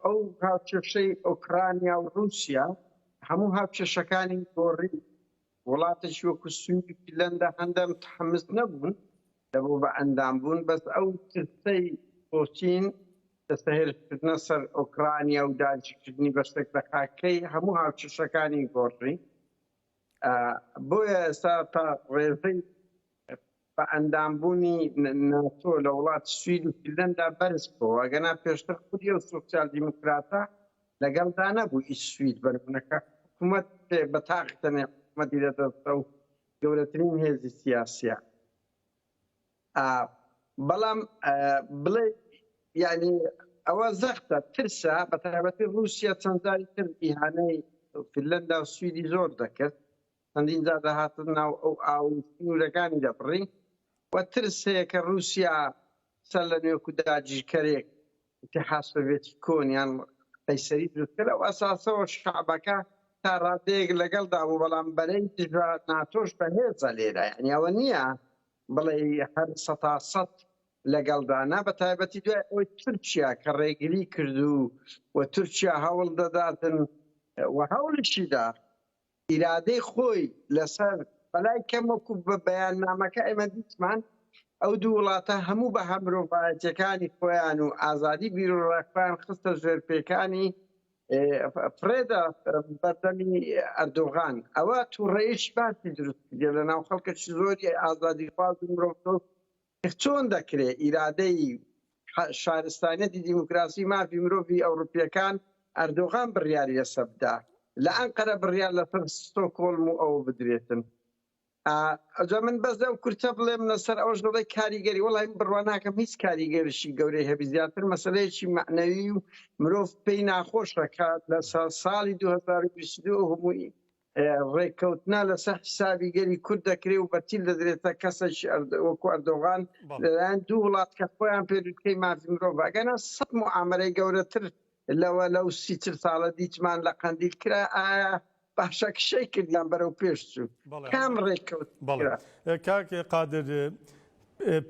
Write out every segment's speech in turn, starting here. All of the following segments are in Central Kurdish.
ئەو هاوکێشەی ئۆکرانیا و رووسیا هەموو هاوکێشەکانی گۆڕی وڵاتێکی وەکو سوید و فینلەندا هەندە متحمس نەبوون لەبوو بە ئەندام بوون بەس ئەو ترسەی پۆتین دەستە هێرشکردنە سەر ئۆکرانیا و داگیرکردنی بەشێک لە خاکەی هەموو هاوکێشەکانی گۆڕی بۆیە ئێستا تا ڕێزەی بە ئەندامبوونی ناتۆ لە وڵات سوید و فینلەندا بەرز بووە ئەگەنا پێشتر خودی و سۆسیال دیموکراتە لەگەڵدا نەبوو ئیش سوید بەربوونەکە حکوومەت بەتاقتەنێ حکوومەتی دەدەستە و گەورەترین هێزی سیاسیە بەڵام بڵێ یعنی ئەوە زەختە ترسە بەتایبەتی رووسیا چەندجاری تر ئیهانەی فینلەندا و سویدی زۆر دەکرد چەندین جار دەهاتن ناو ئەو ئاوسنوورەکانی دەبڕی و ترس هەیە کە رووسیا سەر لە نوێکو داگیرکەرێک ئیتیحاد سۆڤێتی کۆنیان قەیسەری دروستکرد ئەو ئەساسەوە شعبەکە تا ڕادەیەک لەگەڵدا بوو بەڵام بەرەی دژا ناتۆش بەهێزە لێرە یعنی ئەوە نییە بڵێ هەر سەتا سەد لەگەڵدانا بە تایبەتی دوای ئەوەی تورکیا کە ڕێگری کرد و تورکیا هەوڵ دەداتن و هەوڵیشیدا ئیرادەی خۆی لەسەر بەلای کەم وەکو بە بەیاننامەکە ئێمە دیتمان ئەو دوو وڵاتە هەموو بە هەمرۆڤایەتیەکانی خۆیان و ئازادی بیرۆڕەکان خستە ژێرپێکانی فرێدە بەردەمی ئەردۆغان ئەوە تووڕەیەکی باسی دروست کردێ لە ناو خەڵکەی زۆری ئازادی خواز و مرۆڤ چۆن دەکرێت ئیرادەی شارستانیەتی دیموکراسی مافی مرۆڤی ئەوروپیەکان ئەردۆغان بڕیاری لەسەر بدا لە ئەنقەرە بڕیار لەسەر ستۆکۆڵم و ئەوە بدرێتن ئەجا من بەس لەو کورتە بڵێم لەسەر ئەوەش دەڵێ کاریگەری وەڵای بڕوا ناکەم هیچ کاریگەریشی گەورەی هەبی زیاتر مەسەلەیەکی معنەوی و مرۆڤ پێی ناخۆشە کە لە ساڵی 2022 هەمووی ڕێککەوتنا لەسەر حسابی گەری کورد دەکرێت و بەتیل دەدرێتە کەسێکی وەکو ئەردۆغان لەلایەن دوو وڵات کە خۆیان پێدوتکەی مافی مرۆڤ ئەگەنا سەد موعامەرەی گەورەتر لەوە لەو 30 ساڵە دیتمان لە قەندیل کرا ئایا باشە کشەی کردیان بەرەو پێش چوو کام ڕێککەوت کاک قادر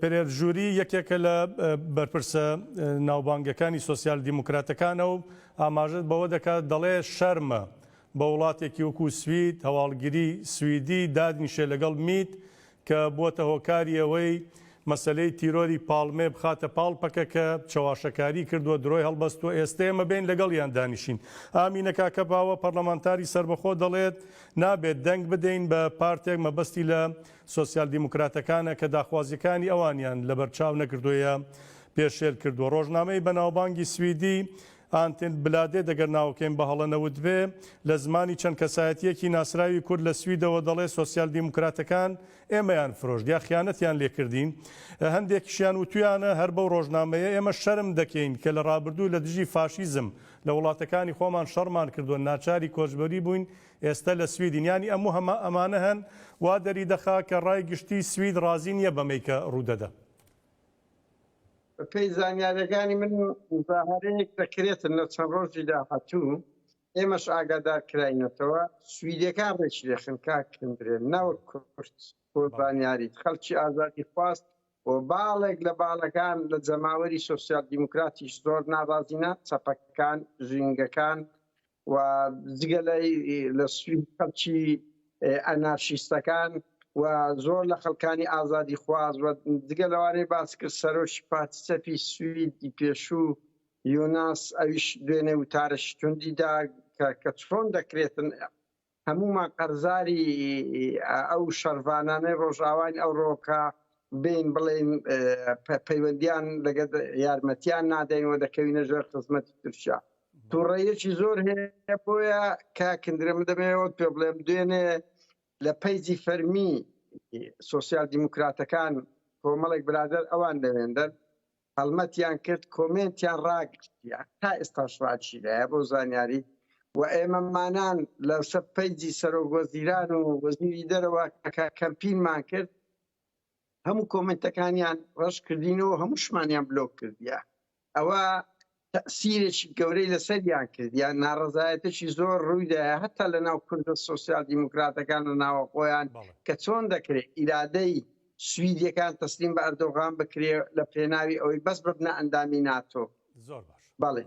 پەرێرژووری یەکێکە لە بەرپرسە ناوبانگەکانی سۆسیال دیموکراتەکانە و ئاماژەت بەوە دەکات دەڵێ شەرمە بە وڵاتێکی وەکو سوید هەواڵگیری سویدی دادنیشێ لەگەڵ میت کە بۆتە هۆکاری ئەوەی مەسلەی تیرۆری پاڵمێ بخاتە پاڵپەکە کە چاواشەکاری کردووە درۆی هەڵبەستووە ئێستا ئێمە بین لەگەڵیان دانیشین. ئامینە کاکە باوە پەرلەمانتاری سربەخۆ دەڵێت نابێت دەنگ بدەین بە پارتێک مەبەستی لە سۆسیال دیموکراتەکانە کە داخوازیەکانی ئەوانیان لەبەرچاو نەکردوویە پێشێر کردووە. ڕۆژنامەی بەناوبانگی سویدی ئانتێن بلادێ دەگەر ناوکەین بە هەڵەنەوت بێ لە زمانی چەند کەسایەتیەکی ناسراوی کورد لە سویدەوە دەڵێ سۆسیال دیموکراتەکان ئێمەیان فرۆشت یا خیانەتیان لێکردین. هەندێکیشیان وتویانە هەر بەو ڕۆژنامەیە ئێمە شەرم دەکەین کە لە ڕابردوو لە دژی فاشیزم لە وڵاتەکانی خۆمان شەڕمان کردووە ناچاری کۆچبەری بووین ئێستا لە سویدین ینی ئەموو ئەمانە هەن وا دەری دەخا کە ڕای گشتی سوید ڕازی نییە بەمەی کە ڕوودەدا. پێی زانیاریەکانی من مزاهرەیەک دەکرێتن لە چەند ڕۆژی داهاتوو ئێمەش ئاگادار کراینەتەوە سویدەکان ڕێکی لێخن کاکندرێن نەوەک کورد بۆ زانیاریت خەڵکی ئازادی خواست و باڵێک لە باڵەکان لە جەماوەری سۆسیال دیموکراتیش زۆر ناڕازینە چەپەکان ژینگەکان و جگە لە سوید خەڵکی ئەنارشیستەکان و زۆر لە خەڵکانی ئازادی خواز و دیگە لەوانەیە باس کرد سەرۆکی پارتی چەپی سویدی پێشوو یۆناس ئەویش دوێنێ وتارەشی توندیدا کە چۆن دەکرێتن هەمومان قەرزاری ئەو شەڕڤانانەی ڕۆژاوای ئەو ڕۆکە بین بڵێن پەیوەندیان لەگەڵ یارمەتیان نادەینەوە دەکەوینە ژێر خزمەتی تورکیا تووڕەیەکی زۆر هەیە بۆیە کاکندرێمە دەمەوێت پێ بڵێم دوێنێ لە پەیجی فەرمی سۆسیال دیموکراتەکان کۆمەڵێک برادەر ئەوان دەوێندەن هەڵمەتیان کرد کۆمنتیان ڕاگرتیان تا ئێستاش ڕاچیرایە بۆ زانیاری و ئێمەمانان لەسەر پەیجی سەرۆکوەزیران و وەزیری دەرەوە کەمپینمان کرد هەموو کۆمنتەکانیان ڕەش کردینەوە هەمووشمانیان بلۆک کردیە ئەوە تەسیرێکی گەورەی لەسەریان کردیان ناڕەزایەتێکی زۆر ڕوویدایە هەتا لە ناو کوردە سۆسیال دیموکراتەکان لە ناوە خۆیان کە چۆن دەکرێت ئیرادەی سویدیەکان تەسلیم بە ئەردۆغان بکرێ لە پێناوی ئەوەی بەس ببنە ئەندامی ناتۆ. زۆر باش. بەڵێ.